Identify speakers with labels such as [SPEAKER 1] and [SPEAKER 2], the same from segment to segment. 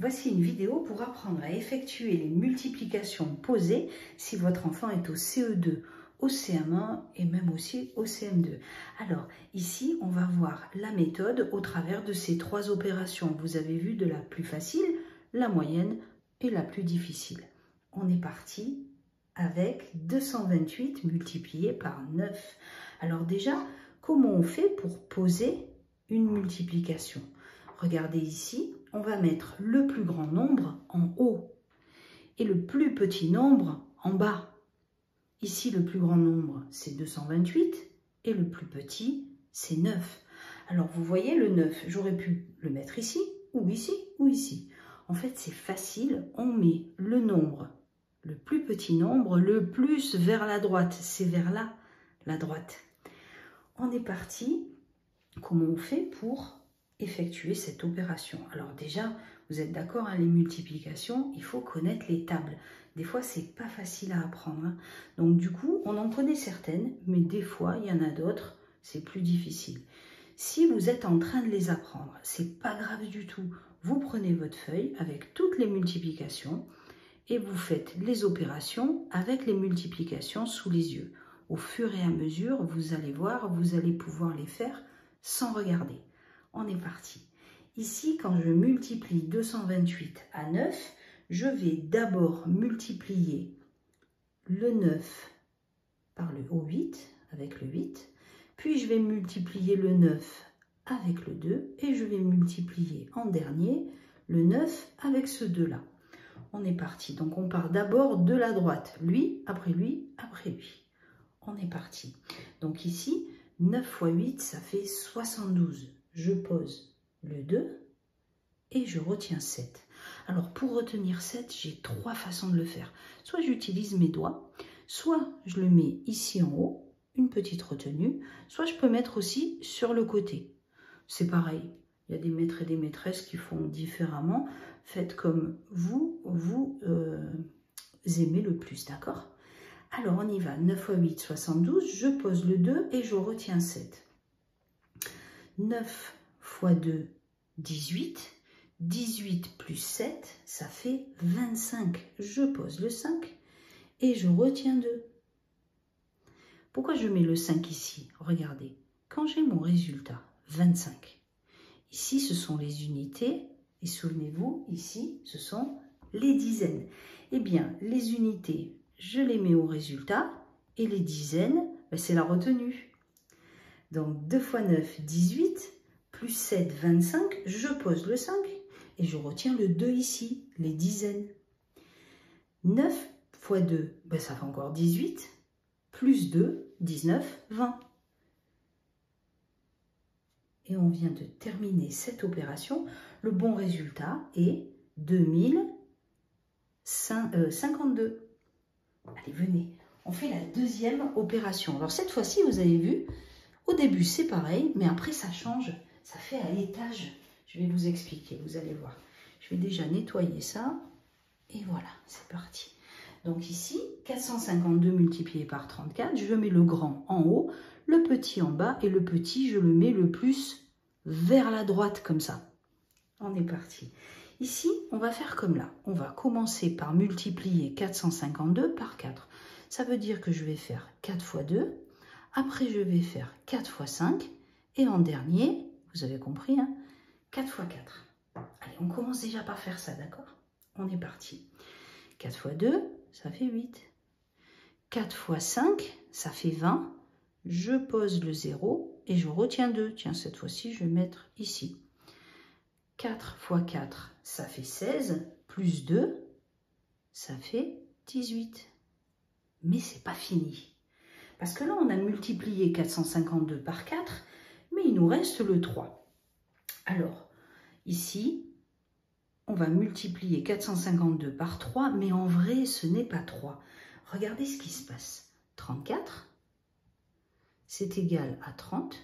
[SPEAKER 1] Voici une vidéo pour apprendre à effectuer les multiplications posées si votre enfant est au CE2, au CM1 et même aussi au CM2. Alors ici, on va voir la méthode au travers de ces trois opérations. Vous avez vu de la plus facile, la moyenne et la plus difficile. On est parti avec 228 multiplié par 9. Alors déjà, comment on fait pour poser une multiplication? Regardez ici, on va mettre le plus grand nombre en haut et le plus petit nombre en bas. Ici, le plus grand nombre, c'est 228 et le plus petit, c'est 9. Alors, vous voyez, le 9, j'aurais pu le mettre ici, ou ici, ou ici. En fait, c'est facile, on met le nombre, le plus petit nombre, le plus vers la droite. C'est vers là, la droite. On est parti. Comment on fait pour effectuer cette opération? Alors déjà, vous êtes d'accord, hein, les multiplications, il faut connaître les tables. Des fois, c'est pas facile à apprendre. Hein. Donc du coup, on en connaît certaines, mais des fois, il y en a d'autres, c'est plus difficile. Si vous êtes en train de les apprendre, c'est pas grave du tout. Vous prenez votre feuille avec toutes les multiplications et vous faites les opérations avec les multiplications sous les yeux. Au fur et à mesure, vous allez voir, vous allez pouvoir les faire sans regarder. On est parti. Ici, quand je multiplie 228 à 9, je vais d'abord multiplier le 9 par le 8, avec le 8, puis je vais multiplier le 9 avec le 2, et je vais multiplier en dernier le 9 avec ce 2-là. On est parti. Donc, on part d'abord de la droite. Lui, après lui, après lui. On est parti. Donc ici, 9 fois 8, ça fait 72. Je pose le 2 et je retiens 7. Alors, pour retenir 7, j'ai trois façons de le faire. Soit j'utilise mes doigts, soit je le mets ici en haut, une petite retenue, soit je peux mettre aussi sur le côté. C'est pareil. Il y a des maîtres et des maîtresses qui font différemment. Faites comme vous aimez le plus, d'accord? Alors, on y va. 9 fois 8, 72. Je pose le 2 et je retiens 7. 9 fois 2, 18. 18 plus 7, ça fait 25. Je pose le 5 et je retiens 2. Pourquoi je mets le 5 ici? Regardez, quand j'ai mon résultat, 25. Ici, ce sont les unités. Et souvenez-vous, ici, ce sont les dizaines. Eh bien, les unités, je les mets au résultat. Et les dizaines, ben, c'est la retenue. Donc, 2 fois 9, 18. Plus 7, 25. Je pose le 5. Et je retiens le 2 ici, les dizaines. 9 fois 2, ben, ça fait encore 18. Plus 2, 19, 20. Et on vient de terminer cette opération. Le bon résultat est 2052. Allez, venez. On fait la deuxième opération. Alors cette fois-ci, vous avez vu, au début c'est pareil, mais après ça change. Ça fait à l'étage. Je vais vous expliquer, vous allez voir. Je vais déjà nettoyer ça. Et voilà, c'est parti. Donc ici, 452 multiplié par 34, je mets le grand en haut, le petit en bas, et le petit, je le mets le plus vers la droite, comme ça. On est parti. Ici, on va faire comme là. On va commencer par multiplier 452 par 4. Ça veut dire que je vais faire 4 fois 2. Après, je vais faire 4 fois 5. Et en dernier, vous avez compris, hein, 4 fois 4. Allez, on commence déjà par faire ça, d'accord? On est parti. 4 fois 2, ça fait 8. 4 fois 5, ça fait 20. Je pose le 0 et je retiens 2. Tiens, cette fois-ci, je vais mettre ici. 4 fois 4, ça fait 16. Plus 2, ça fait 18. Mais c'est pas fini. Parce que là, on a multiplié 452 par 4, mais il nous reste le 3. Alors, ici, on va multiplier 452 par 3, mais en vrai, ce n'est pas 3. Regardez ce qui se passe. 34, c'est égal à 30,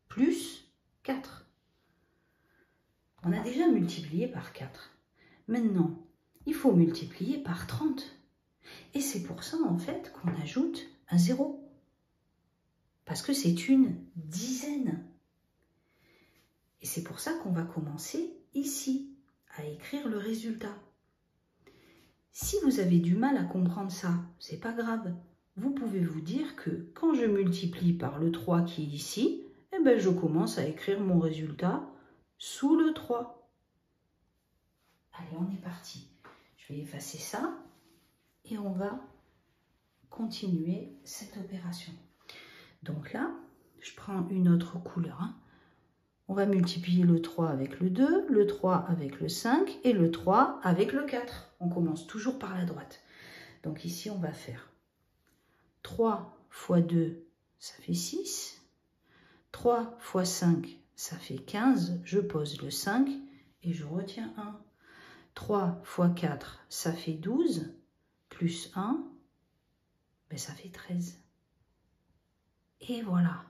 [SPEAKER 1] plus 4. On a déjà multiplié par 4. Maintenant, il faut multiplier par 30. Et c'est pour ça, en fait, qu'on ajoute un 0. Parce que c'est une dizaine. Et c'est pour ça qu'on va commencer ici, à écrire le résultat. Si vous avez du mal à comprendre ça, c'est pas grave. Vous pouvez vous dire que quand je multiplie par le 3 qui est ici, eh ben je commence à écrire mon résultat sous le 3. Allez, on est parti. Je vais effacer ça et on va continuer cette opération. Donc là, je prends une autre couleur. On va multiplier le 3 avec le 2, le 3 avec le 5 et le 3 avec le 4. On commence toujours par la droite. Donc ici, on va faire 3 fois 2, ça fait 6. 3 fois 5, ça fait 15. Je pose le 5 et je retiens 1. 3 fois 4, ça fait 12. Plus 1, ben ça fait 13. Et voilà.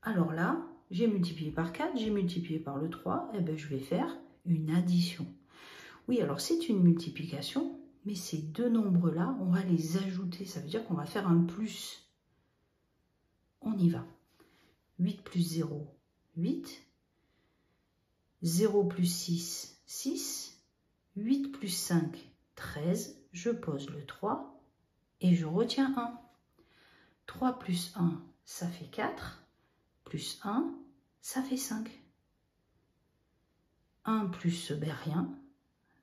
[SPEAKER 1] Alors là, j'ai multiplié par 4, j'ai multiplié par le 3, et ben je vais faire une addition. Oui, alors c'est une multiplication, mais ces deux nombres-là, on va les ajouter. Ça veut dire qu'on va faire un plus. On y va. 8 plus 0, 8. 0 plus 6, 6. 8 plus 5, 13. Je pose le 3 et je retiens 1. 3 plus 1, ça fait 4. Plus 1, ça fait 5. 1 plus rien,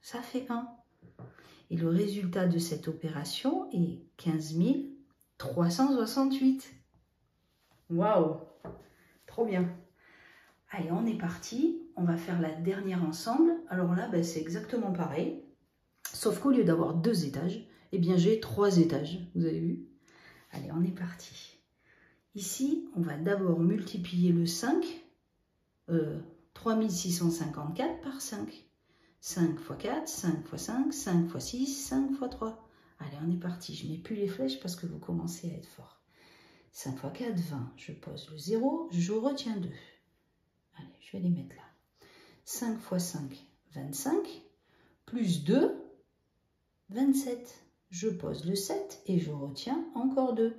[SPEAKER 1] ça fait 1. Et le résultat de cette opération est 15 368. Waouh! Trop bien! Allez, on est parti. On va faire la dernière ensemble. Alors là, ben, c'est exactement pareil. Sauf qu'au lieu d'avoir 2 étages, eh bien j'ai 3 étages. Vous avez vu? Allez, on est parti. Ici, on va d'abord multiplier le 5, 3654 par 5. 5 fois 4, 5 fois 5, 5 fois 6, 5 fois 3. Allez, on est parti. Je ne mets plus les flèches parce que vous commencez à être fort. 5 fois 4, 20. Je pose le 0, je retiens 2. Allez, je vais les mettre là. 5 fois 5, 25. Plus 2, 27. Je pose le 7 et je retiens encore 2.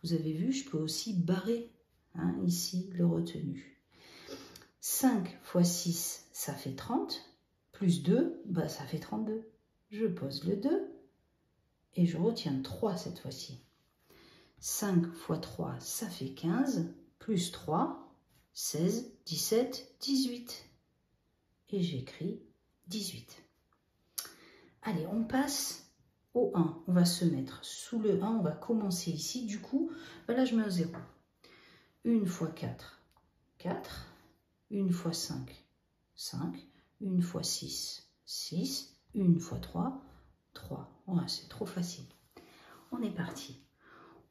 [SPEAKER 1] Vous avez vu, je peux aussi barrer ici le retenu. 5 fois 6, ça fait 30. Plus 2, bah, ça fait 32. Je pose le 2 et je retiens 3 cette fois-ci. 5 fois 3, ça fait 15. Plus 3, 16, 17, 18. Et j'écris 18. Allez, on passe au 1. On va se mettre sous le 1. On va commencer ici. Du coup, là, je mets un 0. 1 fois 4, 4. 1 fois 5, 5. 1 fois 6, 6. 1 fois 3, 3. Ouais, c'est trop facile. On est parti.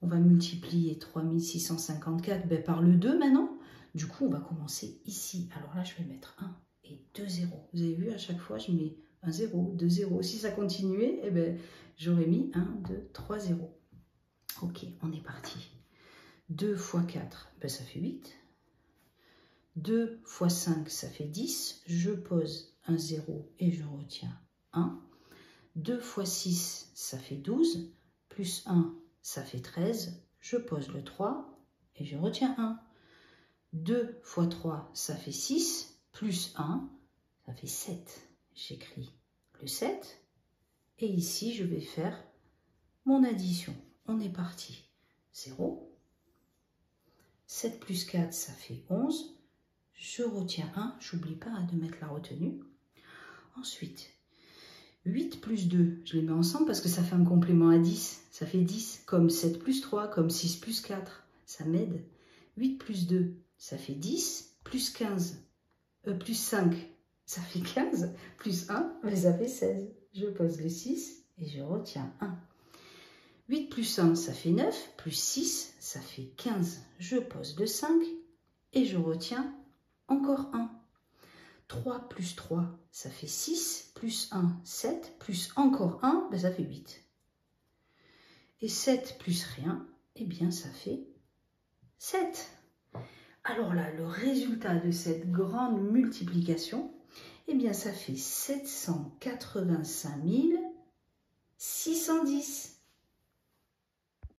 [SPEAKER 1] On va multiplier 3654 par le 2 maintenant. Du coup, on va commencer ici. Alors là, je vais mettre 1 et 2 zéros. Vous avez vu, à chaque fois, je mets un 0, 2 0. Si ça continuait, eh ben, j'aurais mis 1, 2, 3 0. Ok, on est parti. 2 fois 4, ben, ça fait 8. 2 fois 5, ça fait 10. Je pose un 0 et je retiens 1. 2 fois 6, ça fait 12. Plus 1, ça fait 13. Je pose le 3 et je retiens 1. 2 fois 3, ça fait 6. Plus 1, ça fait 7. J'écris le 7. Et ici, je vais faire mon addition. On est parti. 0. 7 plus 4, ça fait 11. Je retiens 1. J'oublie pas de mettre la retenue. Ensuite, 8 plus 2, je les mets ensemble parce que ça fait un complément à 10. Ça fait 10, comme 7 plus 3, comme 6 plus 4. Ça m'aide. 8 plus 2, ça fait 10. Plus 15, plus 5, ça fait 15. Plus 1, ça fait 16. Je pose le 6 et je retiens 1. 8 plus 1, ça fait 9. Plus 6, ça fait 15. Je pose le 5 et je retiens encore 1. 3 plus 3, ça fait 6. Plus 1, 7. Plus encore 1, ben ça fait 8. Et 7 plus rien, eh bien ça fait 7. Alors là, le résultat de cette grande multiplication, eh bien ça fait 785 610.